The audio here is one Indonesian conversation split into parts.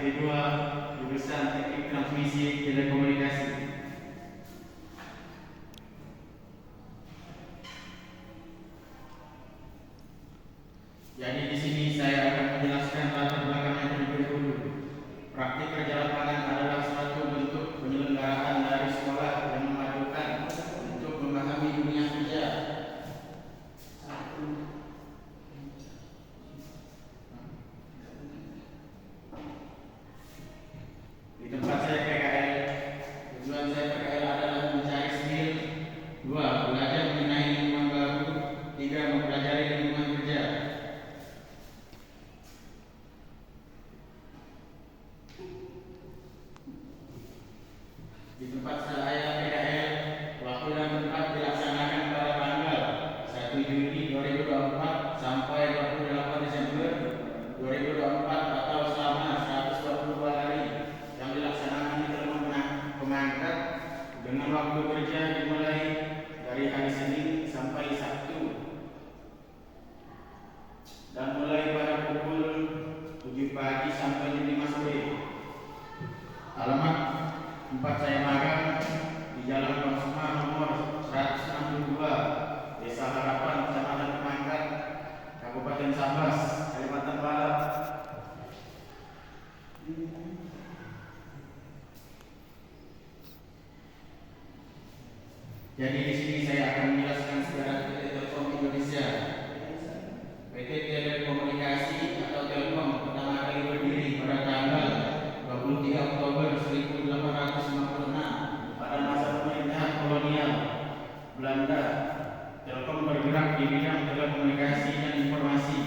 D2 jurusan Teknik Transmisi Telekomunikasi. Jadi di sini saya akan menjelaskan latar belakangnya terlebih dahulu. Praktik kerja lapangan adalah suatu bentuk penyelenggaraan dari sekolah yang memajukan untuk memahami dunia kerja. Di tempat saya PKL, tujuan saya PKL adalah mencari skill, 2. Belajar mengenai lingkungan baru, 3. Mempelajari lingkungan kerja. Di tempat saya PKL, waktu dan tempat dilaksanakan pada tanggal 1 Juli 2024 sampai 28 Desember 2024 atau selama 122 hari yang dilaksanakan di Telkom Pemangkat dengan waktu kerja dimulai dari hari Senin sampai Sabtu dan mulai pada pukul 7 pagi sampai jam 5 sore. Alamat tempat saya magang di Jalan Konsuma nomor 162, Desa Harapan, Kecamatan Pemangkat, Kabupaten Sambas, Kalimantan Barat. Jadi di sini saya akan menjelaskan sejarah PT Telkom Indonesia. PT Telekomunikasi atau Telkom pertama kali berdiri pada tanggal 23 Oktober 1856 pada masa pemerintahan kolonial Belanda. Telkom bergerak di bidang telekomunikasi dan informasi.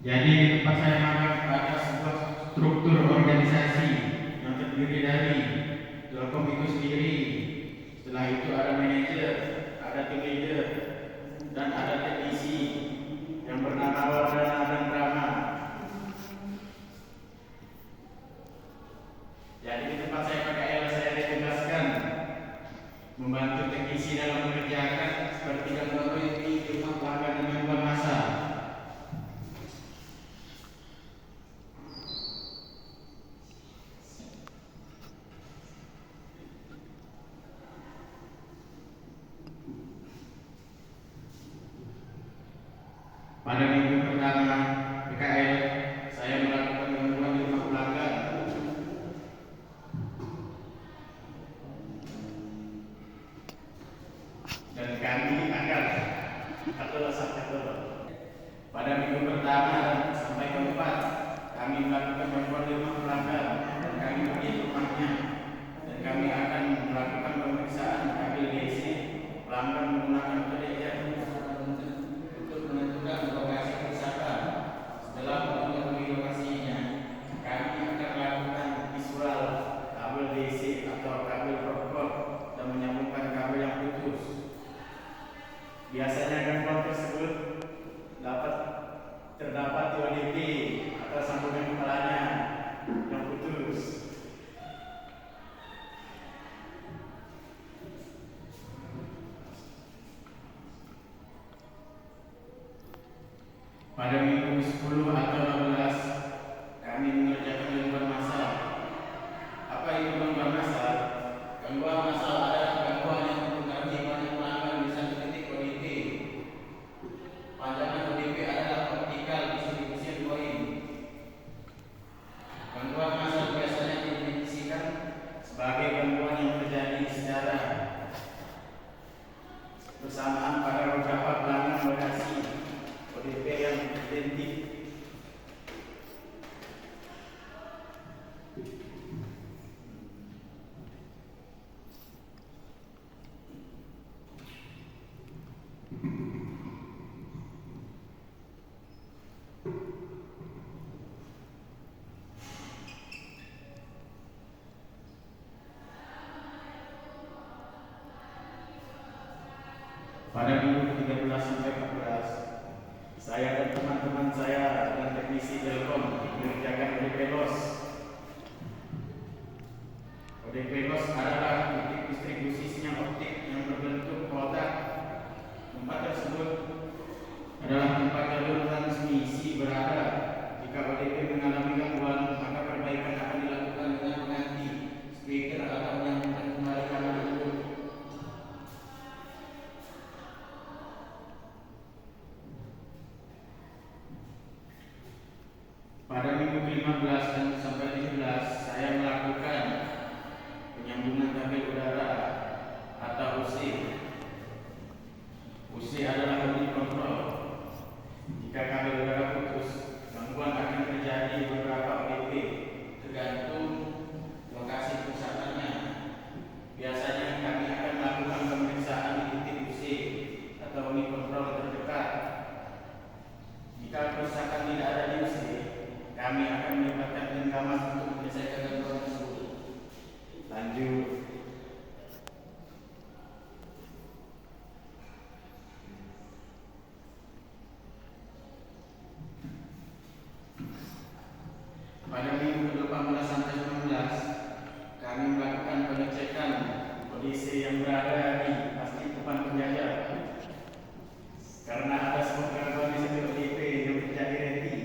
Jadi di tempat saya magang ada sebuah struktur organisasi yang terdiri dari Telkom itu sendiri. Setelah itu ada manajer, ada tim leader, dan ada teknisi yang bernama Wardana dan Rama. Jadi di tempat saya PKL saya ditugaskan membantu teknisi dalam mengerjakan seperti contoh ini di rumah pelanggan dan gangguan massa. Pada minggu pertama PKL, saya melakukan gangguan di rumah pelanggan. Dan kami akan pada minggu pertama sampai keempat, kami melakukan gangguan di rumah pelanggan dan kami pergi ke rumahnya dan kami akan melakukan pemeriksaan kabel DC pelanggan menggunakan PDR untuk menentukan lokasi kerusakan. Setelah mengetahui lokasinya, kami akan melakukan visual kabel DC atau kabel pokok dan menyambungkan kabel yang putus. Biasanya gangguan tersebut terdapat di ODP atau sambungan kepalanya yang putus. Pada minggu 10 atau 12, kami mengerjakan gangguan massal. Apa itu gangguan massal? Gangguan massal adalah gangguan yang mempengaruhi banyak pelanggan di satu titik ODP. Panjangan ODP adalah vertical distribution point. Gangguan massal biasanya didefinisikan sebagai gangguan yang terjadi secara bersamaan pada beberapa pelanggan lokasi ODP yang identik minggu 13 sampai 14, saya dan teman-teman saya dan teknisi Telkom mengerjakan ODP LOS. ODP LOS adalah titik distribusi sinyal optik yang berbentuk kotak. Tempat tersebut adalah tempat jalur transmisi berada. Jika ODP mengalami gangguan, maka perbaikan akan dilakukan dengan mengganti speaker atau menyambungkan kembali kabel tersebut. Pada minggu 15 dan sampai 17, saya melakukan penyambungan kabel udara atau UC. UC adalah unit kontrol. Jika kabel udara putus, gangguan akan terjadi beberapa ODP tergantung lokasi kerusakannya. Biasanya kami akan melakukan pemeriksaan di titik UC atau unit kontrol terdekat. Jika kerusakan tidak ada di UC, kami akan melibatkan tim gamas untuk menyelesaikan gangguan tersebut. Lanjut. Pada minggu ke-18 sampai 19, kami melakukan pengecekan kondisi yang berada di plastik depan penjajah. Karena ada sebuah gangguan di setiap ODP yang terjadi reti.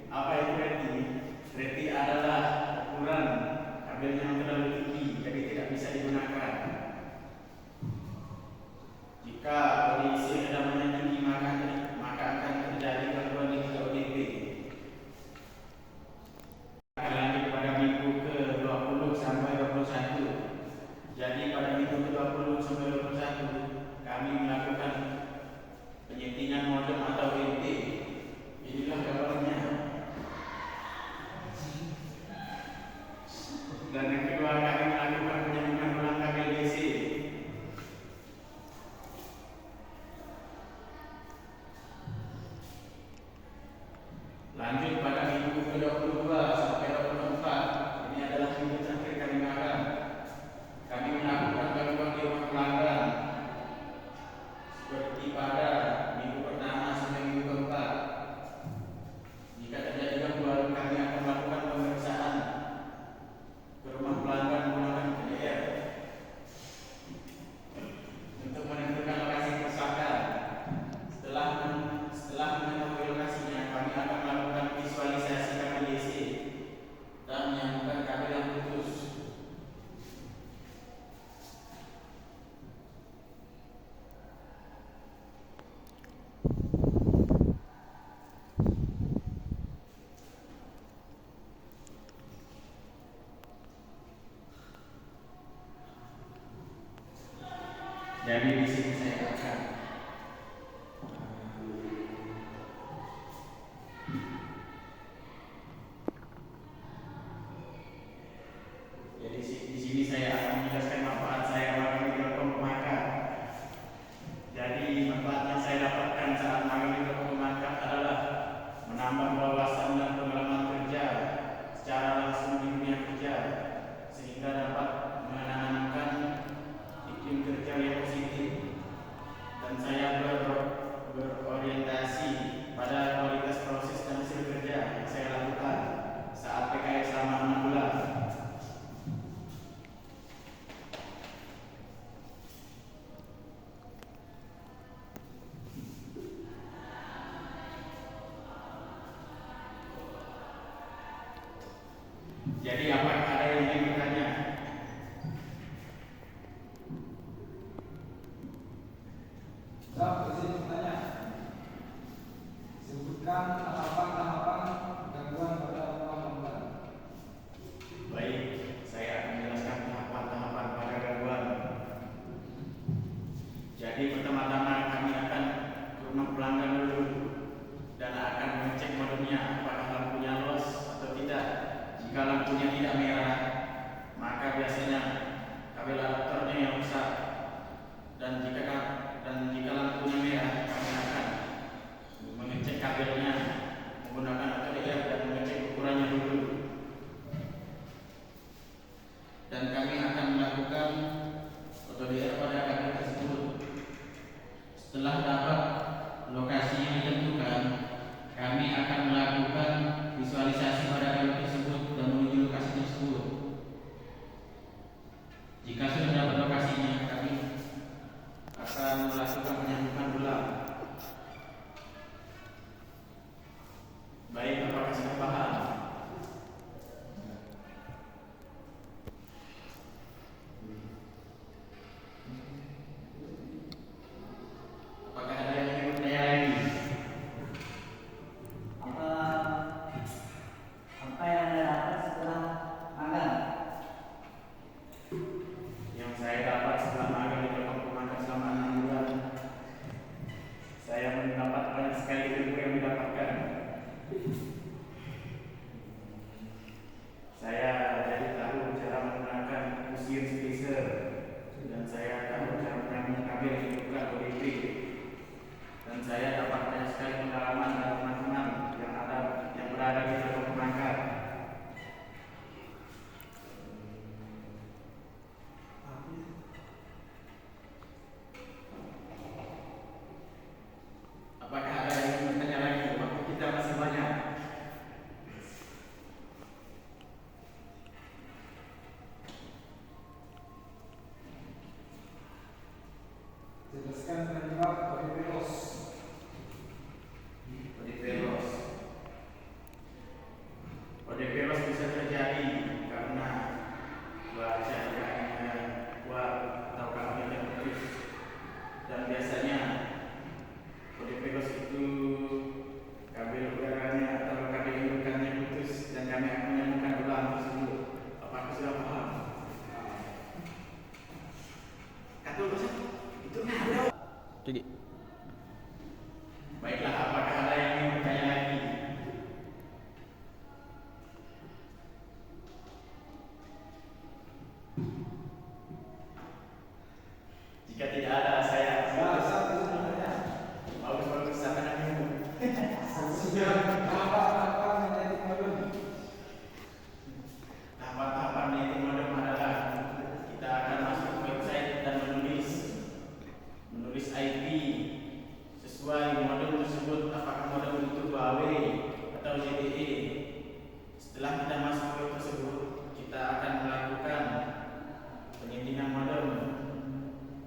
Apa itu reti? Reti adalah ukuran kabel yang terlalu tinggi, jadi tidak bisa digunakan. Jika kondisi kedalamannya tinggi, maka akan terjadi gangguan di ODP. Lanjut pada minggu ke-20 sampai 21. Jadi pada minggu ke-20 sampai 21, kami melakukan penyetingan modem atau NT. Inilah gambarnya. Dan yang kedua, kami melakukan penyambungan ulang kabel DC. Lanjut pada minggu ke-22 sampai 24. Ini adalah minggu terakhir kami magang. Kami melakukan gangguan di rumah pelanggan seperti pada minggu pertama sampai minggu keempat. Jika terjadi gangguan, kami akan melakukan pemeriksaan ke rumah pelanggan menggunakan PDR untuk menentukan lokasi kerusakan. Setelah mengetahui lokasinya, kami akan melakukan visualisasi kabel DC dan menyambungkan kabel yang putus. Jadi di sini saya akan menjelaskan manfaat saya magang di Telkom Pemakan. Jadi manfaat yang saya dapatkan saat magang di Telkom Pemakan adalah menambah wawasan dan pengalaman kerja secara langsung di dunia kerja, sehingga dapat menanamkan iklim kerja yang positif. Dan saya berorientasi pada kualitas proses dan hasil kerja yang saya lakukan saat PKS selama 6 bulan. Jadi apakah ada yang ingin bertanya? Izin bertanya. Sebutkan tahapan-tahapan gangguan pada rumah pelanggan. Baik, saya akan menjelaskan tahapan-tahapan pada gangguan. Jadi pertama-tama kami akan ke rumah pelanggan dulu dan akan mengecek modemnya apakah lampunya los atau tidak. Jika lampunya tidak merah, maka biasanya kabel adaptornya yang rusak. Dan jika lampunya merah, kami akan mengecek kabelnya menggunakan ATDR dan mengecek ukurannya dulu. Dan kami akan melakukan ATDR pada kabel tersebut. Setelah dapat lokasi yang ditentukan, kami akan melakukan visualisasi pada kali tersebut dan menuju lokasi tersebut. Jika sudah dapat lokasinya, kami akan melakukan penyambutan ulang. Baik, apakah sudah paham? Apakah ada yang ingin bertanya lagi? Apa yang Anda dapat setelah magang? Yang saya dapat setelah magang di Telkom Pemangkat selama 6 bulan, saya mendapat banyak sekali ilmu yang didapatkan. Saya jadi tahu cara menggunakan fusion spacer, dan saya tahu cara menyambung kabel yang dibuka ODP, dan saya dapat banyak sekali pengalaman dari teman-teman yang berada di Telkom Pemangkat. Apakah ada yang ingin bertanya lagi? Waktu kita masih banyak. Jelaskan penyebab ODP loss. ODP loss bisa terjadi karena cuaca tidak angin kuat atau kabel yang putus, dan biasanya ODP loss itu kabel udaranya atau kabel indukannya putus, dan kami akan menyambungkan ulang tersebut. Apakah sudah paham? Kata bosan itu ada. Jadi Baiklah, apakah ada yang ingin bertanya lagi? Jika tidak ada, saya bagus-bagus sama minum. Apa menjadi modul? Tahapan-tahapan meeting modem adalah kita akan masuk ke website dan menulis IP sesuai modem tersebut, apakah modem itu Huawei atau ZTE. Setelah kita masuk ke web tersebut, kita akan melakukan penyettingan modem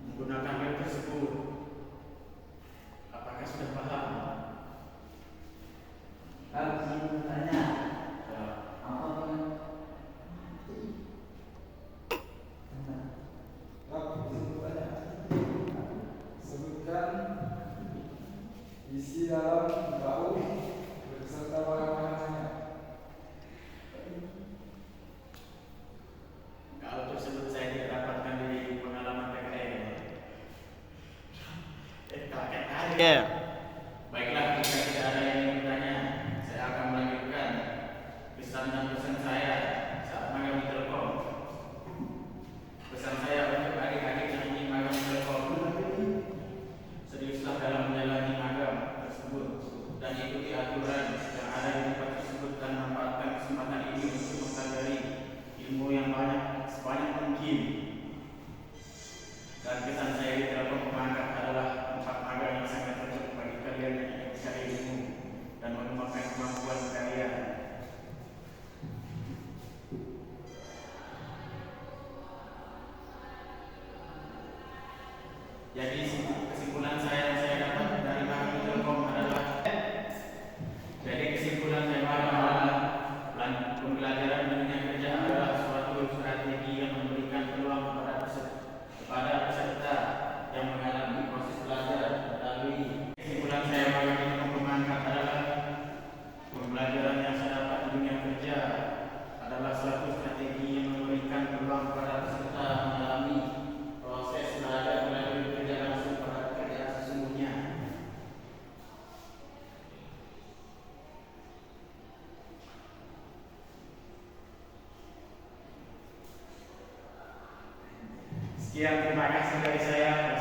menggunakan web tersebut. Apakah sudah paham? Kalau ingin bertanya, Ya. apa yang Sebutkan isi dalam bahu beserta barang-barangnya. Kalau tersebut saya tidak dapatkan dari pengalaman PKN. Kakek aja. ya. Baiklah, jika tidak ada yang ingin bertanya, saya akan melanjutkan pesan dan pesan saya saat magang di Telkom. Pesan saya untuk adik-adik yang ingin magang di Telkom, seriuslah dalam menjalani magang tersebut dan ikuti aturan yang ada di tempat tersebut, dan manfaatkan kesempatan ini untuk mempelajari ilmu yang banyak sebanyak mungkin. Dan pesan saya di Telkom Pemangkat adalah tempat magang yang sangat cocok bagi kalian yang ingin mencari ilmu dan mengembangkan kemampuan kalian. Jadi kesimpulan saya yang saya dapat dari magang di Telkom adalah, pembelajaran dunia kerja adalah suatu strategi yang memberikan peluang kepada peserta yang mengalami proses belajar melalui. Kesimpulan saya magang di Telkom Pemangkat adalah, pembelajaran yang saya dapat di dunia kerja adalah suatu strategi yang memberikan peluang kepada peserta mengalami proses belajar melalui kerja langsung pada pekerjaan sesungguhnya. Sekian, terima kasih dari saya.